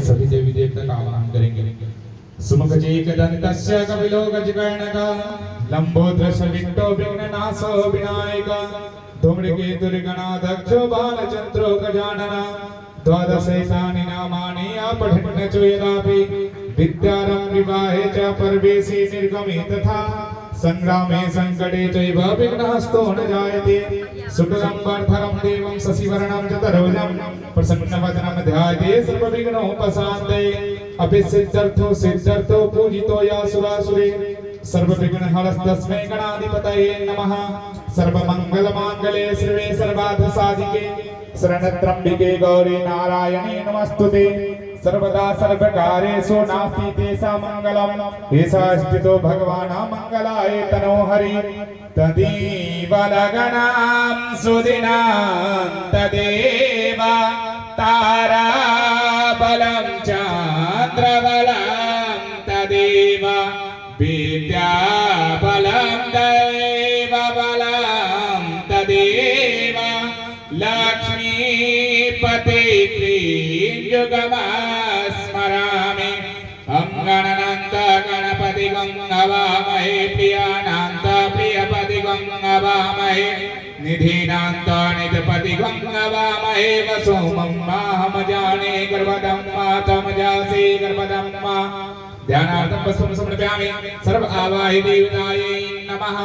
सभी देवी देवता का आवाहन करेंगे। सुमुखचैकदन्तस्य कपिलो गजकर्णक लंबोदरशविष्टो विघ्ननाशो विनायक धूम्रकेतुर्गणाध्यक्षो बालचन्द्रो गजानन द्वादशैतानि नामानि अपठन् च यदापि विद्यारम्भे विवाहे च परवेशे निर्गमे तथा संग्रामे संकटे चैव विघ्नस्तो न जायते। शुक्लं वरधरं देवं शशिवर्णं चतुर्भुजं प्रसन्नवदनं ध्यायते सर्वविघ्नोपशान्तये। अपि सिद्धर्थो पूजितो यासुरासुरे सर्वविघ्नहरस्तस्मै गणाधिपतये नमः। सर्वमङ्गलमाङ्गल्ये शिवे सर्वार्थसाधिके शरणत्र्यम्बिके गौरी नारायणी नमस्तुते। सर्वदा सर्वकार्येषु नास्ति तेषां मङ्गलम् एषा स्थितो भगवान् मङ्गलाय तनो हरि। तदेव लगनां सुदिनां तदेव ताराबलं चन्द्रबलं तदेव विद्याबलं दैवबलं तदेव लक्ष्मीपते युगमस्मरामि। गणनन्त गणपति गङ्गवामहे प्रियानन्त प्रियपति गङ्गवामहे निधिनान्त निधपति गङ्गवामहे वसोमं माहम जाने गर्भदम्मा तम जासे गर्भदम्मा। ध्यानार्थं वस्तुं समर्पयामि। सर्व आवाहि देवतायै नमः।